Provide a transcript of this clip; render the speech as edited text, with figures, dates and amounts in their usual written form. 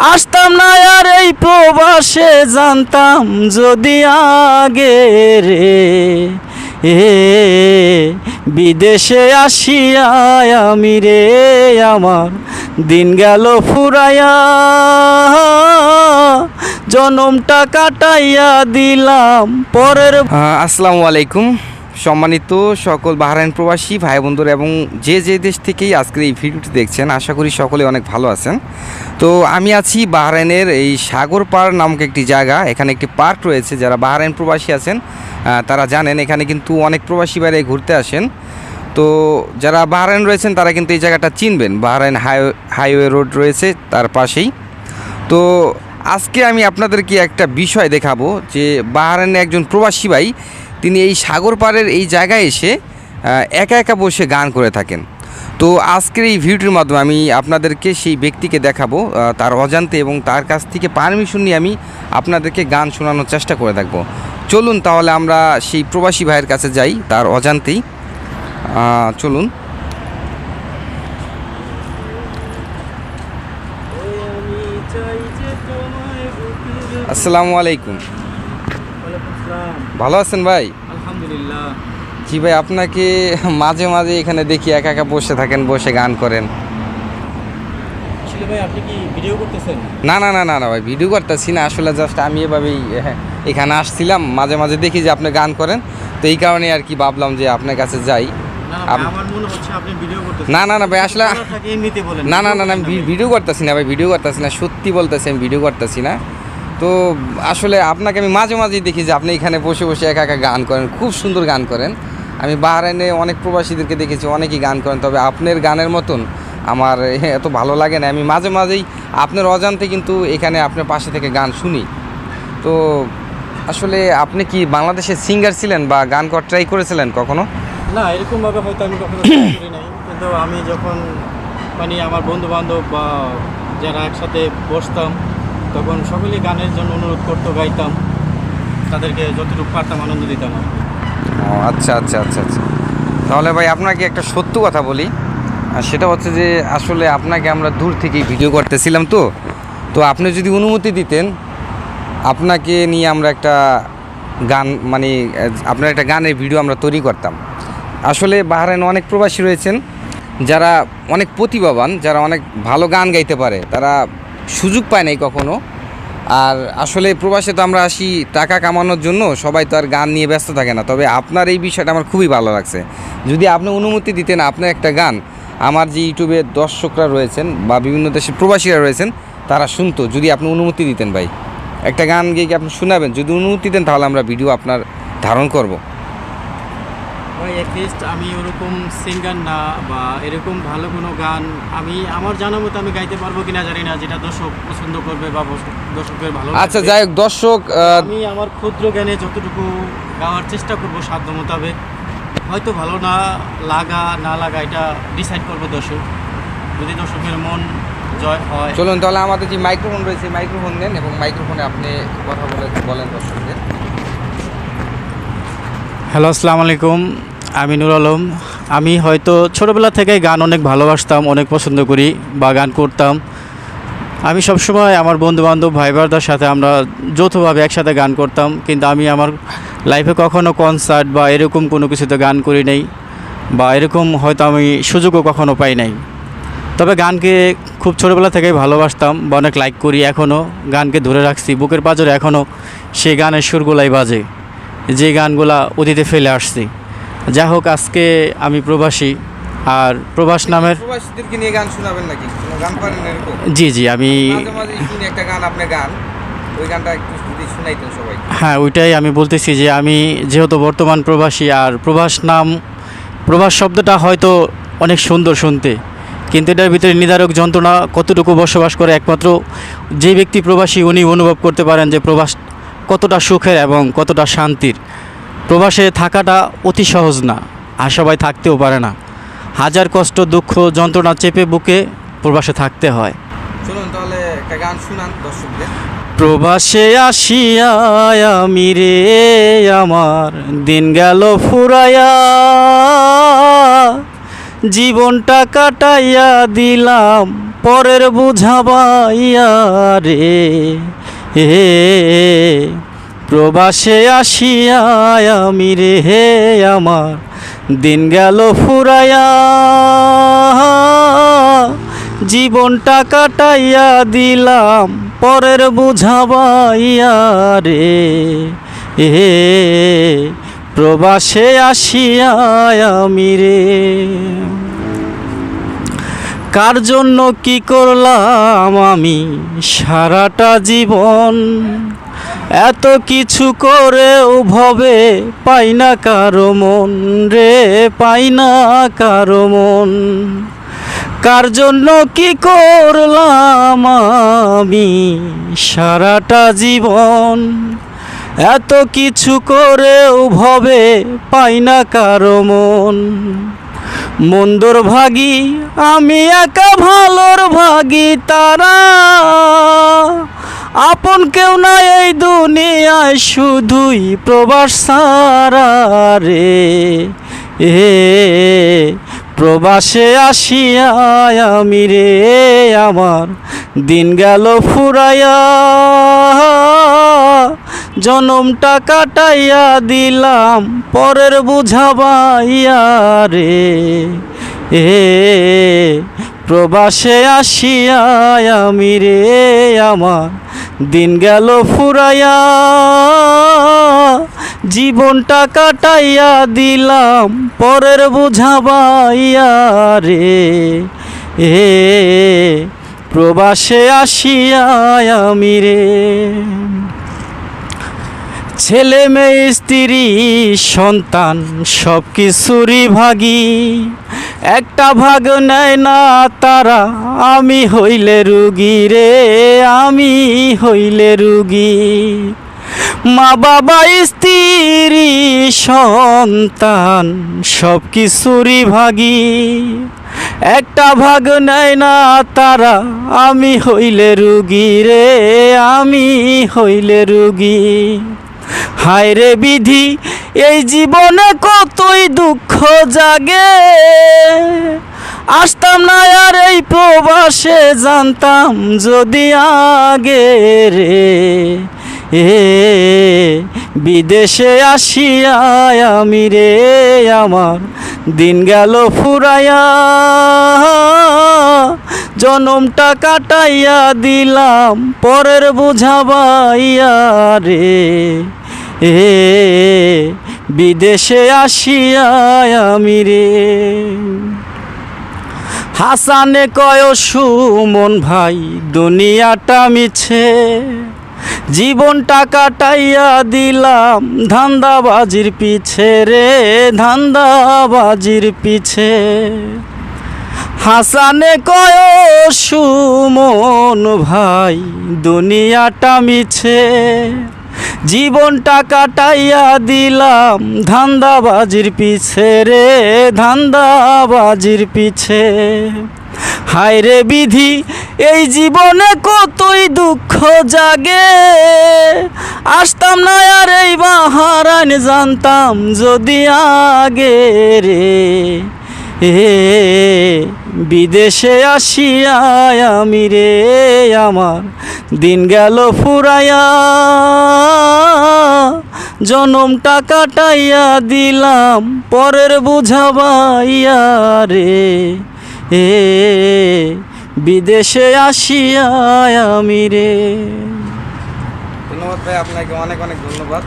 আসতাম না আর এই প্রবাসে, জানতাম যদি আগে রে বিদেশে আসিয়া আমি রে আমার দিন গেল ফুরাইয়া, জনমটা কাটাইয়া দিলাম পরের। আসসালামু আলাইকুম সম্মানিত সকল বাহরাইন প্রবাসী ভাই বন্ধুরা এবং যে যে দেশ থেকেই আজকের এই ভিডিওটি দেখছেন, আশা করি সকলে অনেক ভালো আছেন। তো আমি আছি বাহরাইনের এই সাগর পাড় নামক একটি জায়গা। এখানে একটি পার্ক রয়েছে। যারা বাহরাইন প্রবাসী আছেন তারা জানেন এখানে কিন্তু অনেক প্রবাসী বাইরে ঘুরতে আসেন। তো যারা বাহরাইন রয়েছেন তারা কিন্তু এই জায়গাটা চিনবেন। বাহরাইন হাইওয়ে রোড রয়েছে তার পাশেই। তো আজকে আমি আপনাদেরকে একটা বিষয় দেখাবো যে বাহরাইনে একজন প্রবাসী ভাই তিনি এই সাগর পাড়ের এই জায়গায় এসে একা একা বসে গান করে থাকেন। তো আজকের এই ভিডিওটির মাধ্যমে আমি আপনাদেরকে সেই ব্যক্তিকে দেখাবো তার অজান্তে, এবং তার কাছ থেকে পারমিশন নিয়ে আমি আপনাদেরকে গান শোনানোর চেষ্টা করে দেখবো। চলুন তাহলে আমরা সেই প্রবাসী ভাইয়ের কাছে যাই তার অজান্তেই। চলুন। আসসালামু আলাইকুম। ভালো আছেন ভাই? আলহামদুলিল্লাহ। জি ভাই, আপনাকে মাঝে মাঝে এখানে দেখি একা একা বসে থাকেন, বসে গান করেন। আসলে ভাই আপনি কি ভিডিও করতেছেন? না না না না না ভাই, ভিডিও করতেছি না, আসলে জাস্ট আমি এভাবেই এখানে আসছিলাম, মাঝে মাঝে দেখি যে আপনি গান করেন, তো এই কারণে আর কি ভাবলাম যে আপনার কাছে যাই। আমার মনে হচ্ছে আপনি ভিডিও করতেছেন। না না না ভাই, আসলে এমনিতে বলেন। না না না না, আমি ভিডিও করতেছি না ভাই, ভিডিও করতেছি না, সত্যি বলতেছি আমি ভিডিও করতেছি না। তো আসলে আপনাকে আমি মাঝে মাঝেই দেখি যে আপনি এখানে বসে বসে একা একা গান করেন, খুব সুন্দর গান করেন। আমি বাহরাইনে অনেক প্রবাসীদেরকে দেখেছি, অনেকেই গান করেন, তবে আপনার গানের মতন আমার এত ভালো লাগে না। আমি মাঝে মাঝেই আপনার অজান্তে কিন্তু এখানে আপনার পাশে থেকে গান শুনি। তো আসলে আপনি কি বাংলাদেশের সিঙ্গার ছিলেন বা গান করা ট্রাই করেছিলেন কখনো? না, এরকমভাবে হয়তো আমি কখনো ট্রাই করি নাই, কিন্তু আমি যখন মানে আমার বন্ধু বান্ধব বা যারা একসাথে বসতাম তখন সকলেই গানের জন্য অনুরোধ করতো, গাইতাম, তাদেরকে যতটুকু পারতাম আনন্দ দিতাম। ও আচ্ছা আচ্ছা আচ্ছা আচ্ছা। তাহলে ভাই আপনাকে একটা সত্য কথা বলি, আর সেটা হচ্ছে যে আসলে আপনাকে আমরা দূর থেকেই ভিডিও করতেছিলাম। তো আপনি যদি অনুমতি দিতেন, আপনাকে নিয়ে আমরা একটা গান মানে আপনার একটা গানের ভিডিও আমরা তৈরি করতাম। আসলে বাহরাইনে অনেক প্রবাসী রয়েছেন যারা অনেক প্রতিভাবান, যারা অনেক ভালো গান গাইতে পারে, তারা সুযোগ পায় নাই কখনো। আর আসলে প্রবাসে তো আমরা আসি টাকা কামানোর জন্য, সবাই তো আর গান নিয়ে ব্যস্ত থাকে না। তবে আপনার এই বিষয়টা আমার খুবই ভালো লাগছে। যদি আপনি অনুমতি দিতেন, আপনার একটা গান আমার যে ইউটিউবে দর্শকরা রয়েছেন বা বিভিন্ন দেশের প্রবাসীরা রয়েছেন তারা শুনতো, যদি আপনি অনুমতি দিতেন ভাই, একটা গান গিয়ে কি আপনি শোনাবেন? যদি অনুমতি দেন তাহলে আমরা ভিডিও আপনার ধারণ করব। ভাই অ্যাটলিস্ট আমি ওরকম সিঙ্গার না, বা এরকম ভালো কোনো গান আমি আমার জানা মতো আমি গাইতে পারবো কিনা জানি না, যেটা দর্শক পছন্দ করবে বা দর্শকের ভালো লাগবে। আচ্ছা যাই হোক, দর্শক আমি আমার ক্ষুদ্র জ্ঞানে যতটুকু গাওয়ার চেষ্টা করব সাধ্য মোতাবেক। হয়তো ভালো না লাগা এটা ডিসাইড করবো দর্শক, যদি দর্শকের মন জয় হয়। চলুন তাহলে আমাদের যে মাইক্রোফোন রয়েছে মাইক্রোফোন নেন এবং মাইক্রোফোনে আপনি কথা বলেন দর্শকদের। হ্যালো, আসসালামু আলাইকুম। আমি নুর আলম। আমি হয়তো ছোটোবেলা থেকে গান অনেক ভালোবাসতাম, অনেক পছন্দ করি বা গান করতাম। আমি সবসময় আমার বন্ধুবান্ধব ভাই বোনদের সাথে আমরা যৌথভাবে একসাথে গান করতাম, কিন্তু আমি আমার লাইফে কখনো কনসার্ট বা এরকম কোনো কিছুতে গান করি নাই, বা এরকম হয়তো আমি সুযোগও কখনো পাই নাই। তবে গানকে খুব ছোটোবেলা থেকেই ভালোবাসতাম বা অনেক লাইক করি, এখনও গানকে ধরে রাখছি বুকের পাঁজরে, এখনও সেই গানের সুরগুলাই বাজে যে গানগুলা অতীতে ফেলে আসছি। যাই হোক, আজকে আমি প্রবাসী, আর প্রবাস নামের প্রবাসীদেরকে নিয়ে গান শোনাবেন নাকি? কোনো গান পারেন এরকম? জি আমি মাঝে মাঝে শুনি একটা গান, আপনার গান, ওই গানটা একটু যদি শোনাইতেন সবাই। হ্যাঁ, ওইটাই আমি বলতেছি যে আমি যেহেতু বর্তমান প্রবাসী, আর প্রবাস শব্দটা হয়তো অনেক সুন্দর শুনতে, কিন্তু এটার ভিতরে নিদারক যন্ত্রণা কতটুকু বসবাস করে একমাত্র যে ব্যক্তি প্রবাসী উনি অনুভব করতে পারেন যে প্রবাস কতটা সুখের এবং কতটা শান্তির। প্রবাসে থাকাটা অতি সহজ না, আর সবাই থাকতেও পারে না। হাজার কষ্ট, দুঃখ, যন্ত্রণা চেপে বুকে প্রবাসে থাকতে হয়। চলুন তাহলে একটা গান শুনান দর্শকদের। প্রবাসে আসিয়া আমি রে আমার দিন গেল ফুরাইয়া, জীবনটা কাটাইয়া দিলাম পরের বুঝাবাইয়া রে প্রবাসে আসিয়া আমি রে আমার দিন গেল ফুরাইয়া জীবনটা কাটাইয়া দিলাম পরের বুঝাবাইয়া রে প্রবাসে আসিয়া আমি রে কার জন্য কি করলাম আমি সারাটা জীবন এত কিছু করেও ভবে পাই না কারো মন রে পাই না কারো মন কার জন্য কি করলাম আমি সারাটা জীবন এত কিছু করেও ভবে পাই না কারো মন মন্দর ভাগী আমি একা ভালোর ভাগী তারা আপন কেউ না এই দুনিয়ায় শুধুই প্রবাস সারা রে প্রবাসে আসিয়া আমি রে আমার দিন গেল ফুরাইয়া জনমটা কাটাইয়া দিলাম পরের বুঝাবাইয়া রে প্রবাসে আসিয়া আমি রে আমার দিন গেল ফুরাইয়া জীবনটা কাটাইয়া দিলাম পরের বুঝাবাইয়া রে প্রবাসে আসিয়া আমি রে ছেলে মেয়ে স্ত্রী সন্তান সব কিছুরই ভাগী একটা ভাগ নেয় না তারা আমি হইলে রুগী রে আমি হইলে রুগী মা বাবা স্ত্রী সন্তান সব কিছুরই ভাগী একটা ভাগ নেয় না তারা আমি হইলে রুগী রে আমি হইলে রুগী হায় রে বিধি এই জীবনে কতই দুঃখ জাগে আসতাম না আর এই প্রবাসে জানতাম যদি আগে রে বিদেশে আসিয়া আমি রে আমার দিন গেল ফুরাইয়া জনমটা কাটাইয়া দিলাম পরের বুঝাবাইয়া রে বিদেশে আসিয়া আমি রে হাসানে কয় সুমন ভাই দুনিয়াটা মিছে জীবনটা কাটাইয়া দিলাম ধান্দাবাজির পিছে রে ধান্দাবাজির পিছে হাসানে কয় সুমন ভাই দুনিয়াটা মিছে জীবনটা কাটাইয়া দিলাম ধান্দাবাজির পিছে রে ধান্দাবাজির পিছে হায় রে বিধি এই জীবনে কতই দুঃখ জাগে আসতাম না আর এই বাহারান জানতাম যদি আগে রে বিদেশে আসিয়া আমি রে আমার দিন গেল ফুরাইয়া জনমটা কাটাইয়া দিলাম পরের বুঝাবাইয়া রে বিদেশে আসিয়া আমি রে ধন্যবাদ ভাই আপনাকে অনেক অনেক ধন্যবাদ।